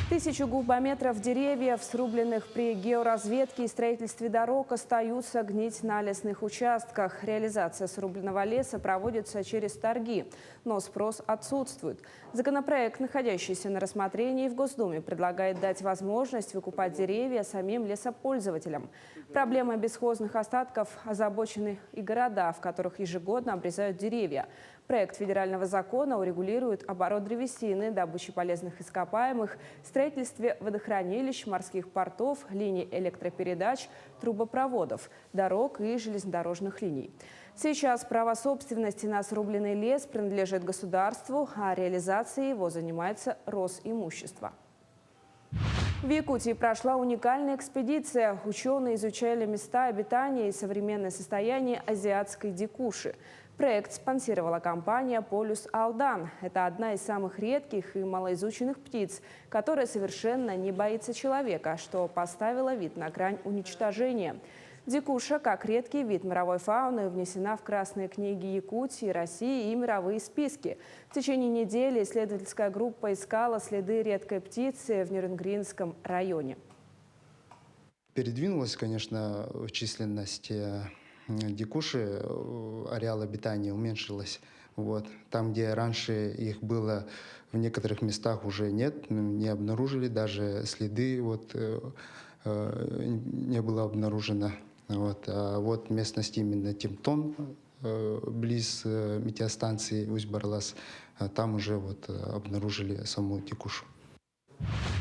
1000 кубометров деревьев, срубленных при георазведке и строительстве дорог, остаются гнить на лесных участках. Реализация срубленного леса проводится через торги, но спрос отсутствует. Законопроект, находящийся на рассмотрении в Госдуме, предлагает дать возможность выкупать деревья самим лесопользователям. Проблемой бесхозных остатков озабочены и города, в которых ежегодно обрезают деревья. Проект федерального закона урегулирует оборот древесины, добычу полезных ископаемых, строительстве водохранилищ, морских портов, линий электропередач, трубопроводов, дорог и железнодорожных линий. Сейчас право собственности на срубленный лес принадлежит государству, а реализацией его занимается Росимущество. В Якутии прошла уникальная экспедиция. Ученые изучали места обитания и современное состояние азиатской дикуши. Проект спонсировала компания «Полюс Алдан». Это одна из самых редких и малоизученных птиц, которая совершенно не боится человека, что поставило вид на грань уничтожения. Дикуша, как редкий вид мировой фауны, внесена в красные книги Якутии, России и мировые списки. В течение недели исследовательская группа искала следы редкой птицы в Нюрнгринском районе. Передвинулась, конечно, численность дикуши, ареал обитания уменьшилась. Вот. Там, где раньше их было, в некоторых местах уже нет, не обнаружили, даже следы не было обнаружено. Вот. А вот местность именно Темтон, близ метеостанции Усть-Барлас, там уже обнаружили саму дикушу.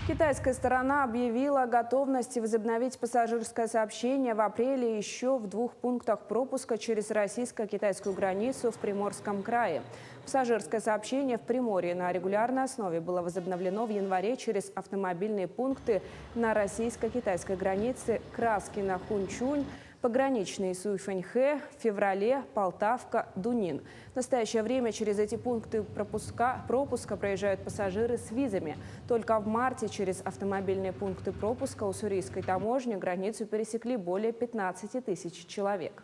Китайская сторона объявила о готовности возобновить пассажирское сообщение в апреле еще в 2 пунктах пропуска через российско-китайскую границу в Приморском крае. Пассажирское сообщение в Приморье на регулярной основе было возобновлено в январе через автомобильные пункты на российско-китайской границе Краскино-Хунчунь, пограничные Суйфэньхэ, в феврале Полтавка, Дунин. В настоящее время через эти пункты пропуска проезжают пассажиры с визами. Только в марте через автомобильные пункты пропуска уссурийской таможни границу пересекли более 15 тысяч человек.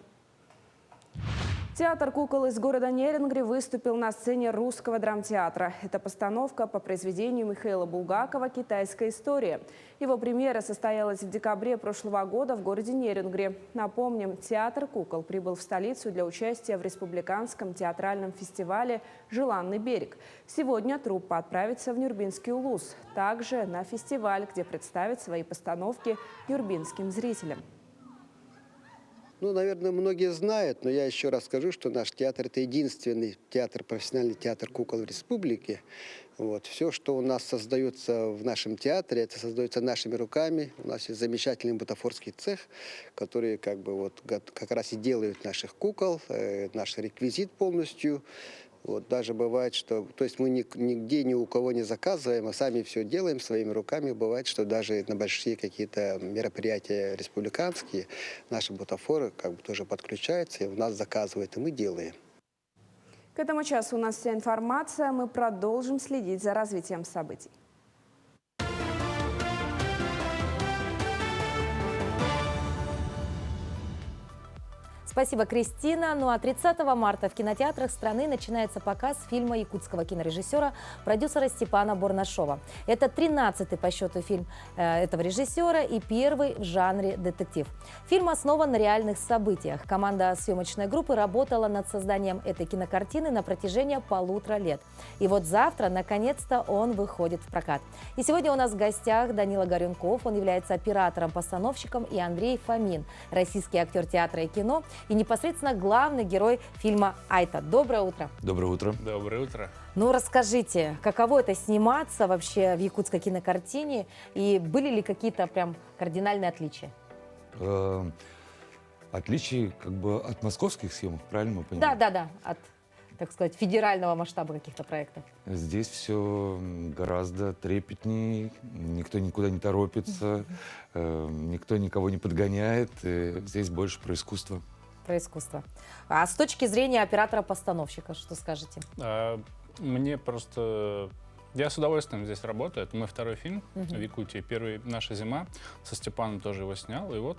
Театр кукол из города Нерюнгри выступил на сцене Русского драмтеатра. Это постановка по произведению Михаила Булгакова «Китайская история». Его премьера состоялась в декабре прошлого года в городе Нерюнгри. Напомним, театр кукол прибыл в столицу для участия в республиканском театральном фестивале «Желанный берег». Сегодня труппа отправится в Нюрбинский улус, также на фестиваль, где представит свои постановки нюрбинским зрителям. Ну, наверное, многие знают, но я еще раз скажу, что наш театр – это единственный театр, профессиональный театр кукол в республике. Вот. Все, что у нас создается в нашем театре, это создается нашими руками. У нас есть замечательный бутафорский цех, который как раз и делает наших кукол, наш реквизит полностью. Вот, даже бывает, что мы нигде ни у кого не заказываем, а сами все делаем своими руками. Бывает, что даже на большие какие-то мероприятия республиканские наши бутафоры тоже подключаются и у нас заказывают, и мы делаем. К этому часу у нас вся информация. Мы продолжим следить за развитием событий. Спасибо, Кристина. Ну а 30 марта в кинотеатрах страны начинается показ фильма якутского кинорежиссера, продюсера Степана Борнашова. Это 13-й по счету фильм этого режиссера и первый в жанре детектив. Фильм основан на реальных событиях. Команда съемочной группы работала над созданием этой кинокартины на протяжении 1,5 лет. И вот завтра, наконец-то, он выходит в прокат. И сегодня у нас в гостях Данила Горюнков. Он является оператором-постановщиком, и Андрей Фомин, российский актер театра и кино, и непосредственно главный герой фильма «Айта». Доброе утро. Доброе утро. Доброе утро. Ну, расскажите, каково это сниматься вообще в якутской кинокартине, и были ли какие-то прям кардинальные отличия? Отличия от московских съемок, правильно мы понимаем? Да, от, так сказать, федерального масштаба каких-то проектов. Здесь все гораздо трепетнее, никто никуда не торопится, никто никого не подгоняет, здесь больше про искусство. Про искусство. А с точки зрения оператора-постановщика, что скажете? Мне просто... Я с удовольствием здесь работаю. Это мой второй фильм в Якутии. Первый «Наша зима». Со Степаном тоже его снял. И вот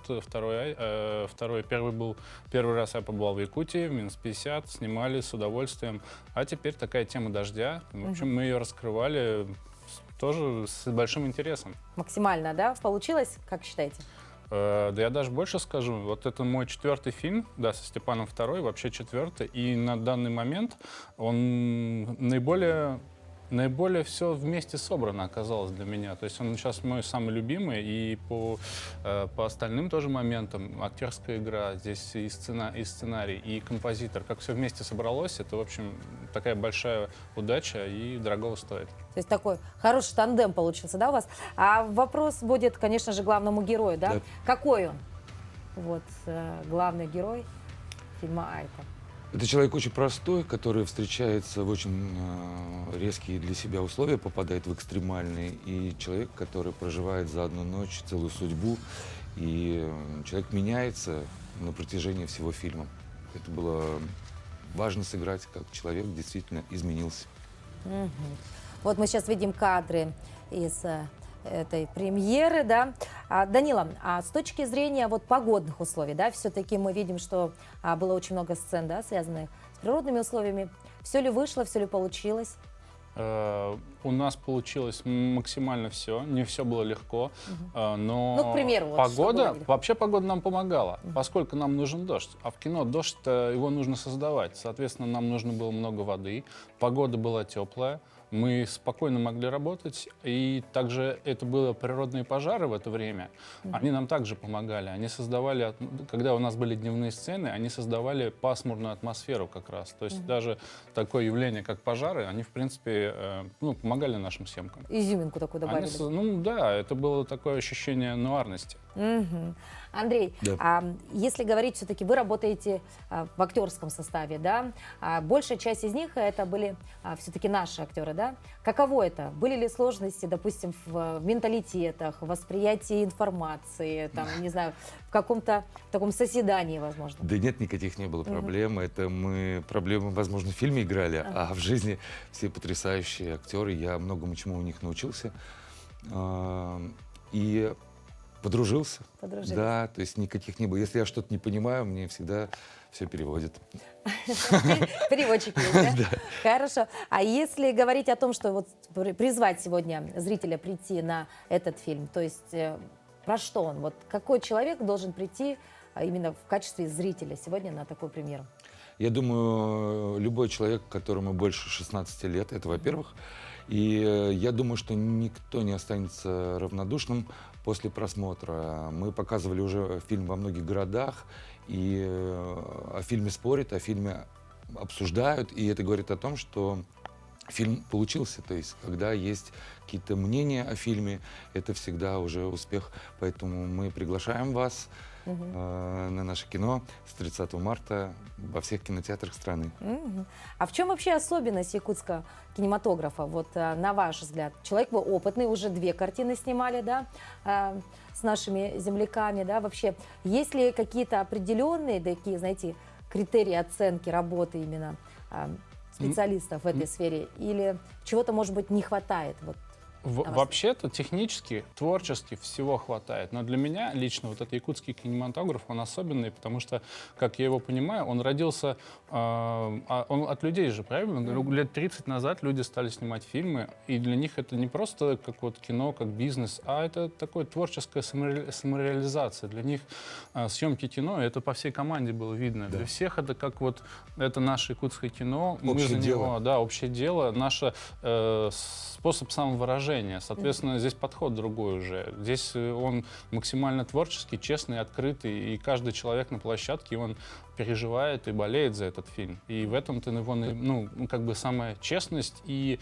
первый раз я побывал в Якутии, в минус 50, снимали с удовольствием. А теперь такая тема дождя. В общем, мы ее раскрывали тоже с большим интересом. Максимально, да? Получилось, как считаете? Да я даже больше скажу. Вот это мой 4-й фильм, да, со Степаном 2-й, вообще 4-й. И на данный момент он наиболее все вместе собрано оказалось для меня. То есть он сейчас мой самый любимый, и по остальным тоже моментам актерская игра, здесь и сценарий, и композитор. Как все вместе собралось, это, в общем, такая большая удача и дорого стоит. То есть такой хороший тандем получился, да, у вас? А вопрос будет, конечно же, главному герою, да? Да. Какой он? Вот, главный герой фильма «Айта». Это человек очень простой, который встречается в очень резкие для себя условия, попадает в экстремальные, и человек, который проживает за одну ночь целую судьбу, и человек меняется на протяжении всего фильма. Это было важно сыграть, как человек действительно изменился. Вот мы сейчас видим кадры из этой премьеры, да. Данила, а с точки зрения погодных условий, да, все-таки мы видим, что было очень много сцен, да, связанных с природными условиями. Все ли вышло, все ли получилось? У нас получилось максимально все, не все было легко, но к примеру, погода нам помогала, поскольку нам нужен дождь, а в кино дождь его нужно создавать, соответственно, нам нужно было много воды, погода была теплая, мы спокойно могли работать. И также это были природные пожары в это время. Они нам также помогали. Они создавали, когда у нас были дневные сцены, они создавали пасмурную атмосферу как раз. То есть даже такое явление, как пожары, они, в принципе, помогали нашим съемкам. Изюминку такую добавили. Да, это было такое ощущение нуарности. Андрей, Да. если говорить, все-таки вы работаете в актерском составе, да? Большая часть из них это были все-таки наши актеры, да? Каково это? Были ли сложности, допустим, в менталитетах, в восприятии информации, там, не знаю, в каком-то таком созидании, возможно? Да нет, никаких не было проблем. Это мы проблемы, возможно, в фильме играли, а в жизни все потрясающие актеры. Я многому чему у них научился. И подружился. Да, то есть никаких не было. Если я что-то не понимаю, мне всегда все переводят. Переводчики есть, да? Хорошо. А если говорить о том, что вот призвать сегодня зрителя прийти на этот фильм, то есть про что он? Вот какой человек должен прийти именно в качестве зрителя сегодня на такую премьеру? Я думаю, любой человек, которому больше 16 лет, это во-первых. И я думаю, что никто не останется равнодушным после просмотра. Мы показывали уже фильм во многих городах, и о фильме спорят, о фильме обсуждают, и это говорит о том, что фильм получился. То есть, когда есть какие-то мнения о фильме, это всегда уже успех. Поэтому мы приглашаем вас на наше кино с 30 марта во всех кинотеатрах страны. А в чем вообще особенность якутского кинематографа, вот на ваш взгляд? Человек вы опытный, уже 2 картины снимали, да, с нашими земляками, да, вообще есть ли какие-то определенные такие, знаете, критерии оценки работы именно специалистов в этой сфере, или чего-то, может быть, не хватает? Вот. Вообще-то технически, творчески всего хватает. Но для меня лично вот этот якутский кинематограф, он особенный, потому что, как я его понимаю, он родился, он от людей же, правильно? Лет 30 назад люди стали снимать фильмы, и для них это не просто как вот кино, как бизнес, а это такое творческая самореализация. Для них съемки кино, это по всей команде было видно. Да. Для всех это как вот, это наше якутское кино, мы за него, да, общее дело, наш способ самовыражения. Соответственно, здесь подход другой уже. Здесь он максимально творческий, честный, открытый, и каждый человек на площадке, он переживает и болеет за этот фильм. И в этом-то его, как бы самая честность и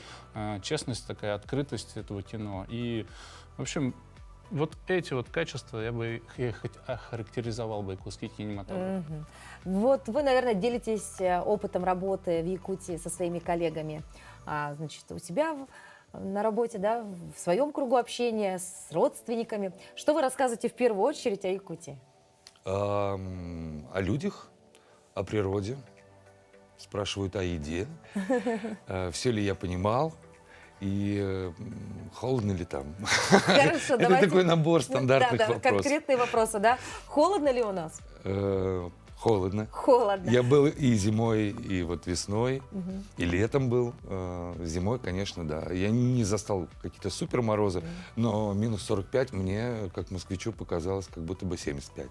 честность, такая открытость этого кино. И, в общем, вот эти вот качества я бы охарактеризовал бы якутский кинематограф. Вот вы, наверное, делитесь опытом работы в Якутии со своими коллегами. Значит, у себя на работе, да, в своем кругу общения, с родственниками. Что вы рассказываете в первую очередь о Якутии? О людях, о природе. Спрашивают о еде. Все ли я понимал? И холодно ли там? Хорошо, это такой набор стандартных вопросов. Конкретные вопросы, да? Холодно ли у нас? Холодно. Холодно. Я был и зимой, и вот весной, и летом был. Зимой, конечно, да. Я не застал какие-то супер морозы, но минус 45 мне, как москвичу, показалось, как будто бы 75.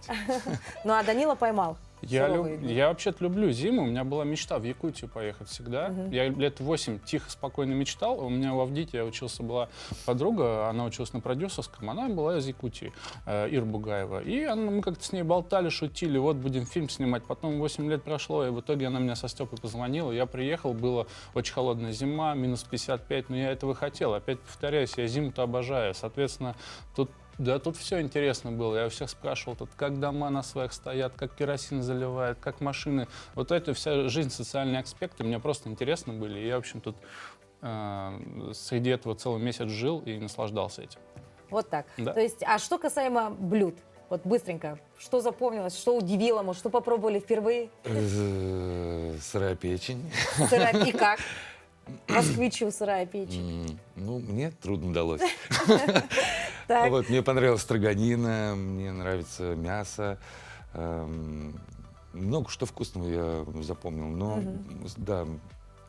Ну а Данила поймал. Я вообще-то люблю зиму. У меня была мечта в Якутию поехать всегда. Я лет 8 тихо, спокойно мечтал. У меня в Авдите была подруга, она училась на продюсерском, она была из Якутии, Ира Бугаева. И мы как-то с ней болтали, шутили, вот будем фильм снимать. Потом 8 лет прошло, и в итоге она меня со Степой позвонила. Я приехал, была очень холодная зима, минус 55, но я этого хотел. Опять повторяюсь, я зиму-то обожаю. Соответственно, тут все интересно было. Я у всех спрашивал, как дома на своих стоят, как керосин заливают, как машины. Вот это вся жизнь, социальные аспекты мне просто интересны были. И я, в общем, тут среди этого целый месяц жил и наслаждался этим. Вот так. Да. То есть, а что касаемо блюд? Вот быстренько, что запомнилось, что удивило, может, что попробовали впервые? Сырая печень. И как? Москвичу сырая печень. Ну, мне трудно далось. Вот, мне понравилась строганина, мне нравится мясо. Много что вкусного я запомнил. Но, да,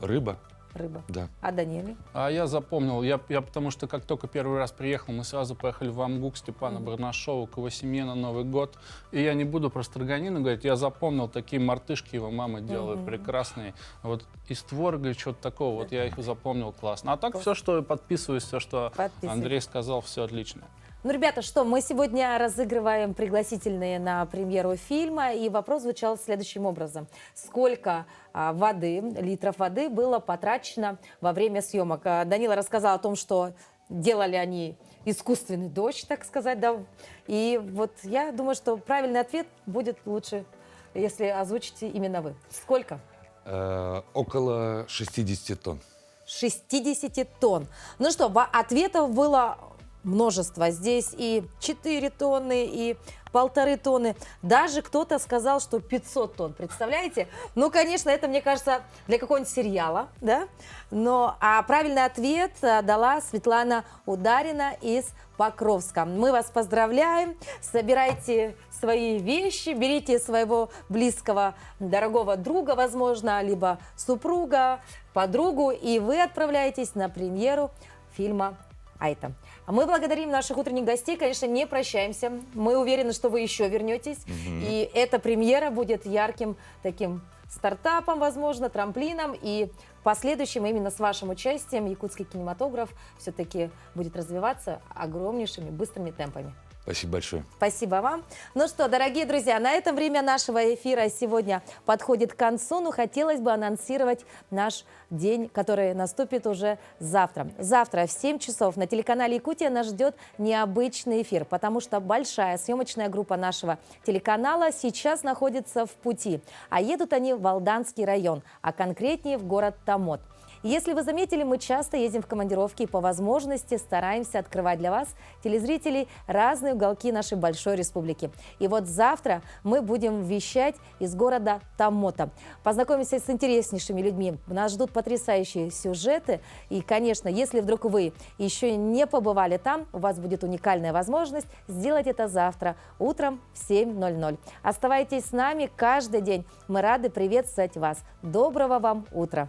рыба рыба. Да. А Даниле? А я запомнил, я потому что как только первый раз приехал, мы сразу поехали в Амгук, Степана Барнашова, к его семье на Новый год. И я не буду про строганину говорить, я запомнил, такие мартышки его мама делает прекрасные. Вот из творога, что-то такого, вот я их запомнил классно. А так все, что подписываюсь, все, что Андрей сказал, все отлично. Ну, ребята, что, мы сегодня разыгрываем пригласительные на премьеру фильма, и вопрос звучал следующим образом. Сколько литров воды было потрачено во время съемок? Данила рассказал о том, что делали они искусственный дождь, так сказать, да. И вот я думаю, что правильный ответ будет лучше, если озвучите именно вы. Сколько? Около 60 тонн. 60 тонн. Ну что, ответов было множество. Здесь и 4 тонны, и 1,5 тонны. Даже кто-то сказал, что 500 тонн. Представляете? Ну, конечно, это, мне кажется, для какого-нибудь сериала, да? А правильный ответ дала Светлана Ударина из Покровска. Мы вас поздравляем. Собирайте свои вещи, берите своего близкого, дорогого друга, возможно, либо супруга, подругу, и вы отправляетесь на премьеру фильма «Айта». А мы благодарим наших утренних гостей, конечно, не прощаемся. Мы уверены, что вы еще вернетесь. И эта премьера будет ярким таким стартапом, возможно, трамплином. И в последующем именно с вашим участием якутский кинематограф все-таки будет развиваться огромнейшими, быстрыми темпами. Спасибо большое. Спасибо вам. Ну что, дорогие друзья, на этом время нашего эфира сегодня подходит к концу, но хотелось бы анонсировать наш день, который наступит уже завтра. Завтра в 7 часов на телеканале «Якутия» нас ждет необычный эфир, потому что большая съемочная группа нашего телеканала сейчас находится в пути, а едут они в Алданский район, а конкретнее в город Томот. Если вы заметили, мы часто ездим в командировки и по возможности стараемся открывать для вас, телезрителей, разные уголки нашей большой республики. И вот завтра мы будем вещать из города Томота. Познакомимся с интереснейшими людьми. Нас ждут потрясающие сюжеты. И, конечно, если вдруг вы еще не побывали там, у вас будет уникальная возможность сделать это завтра утром в 7:00. Оставайтесь с нами каждый день. Мы рады приветствовать вас. Доброго вам утра!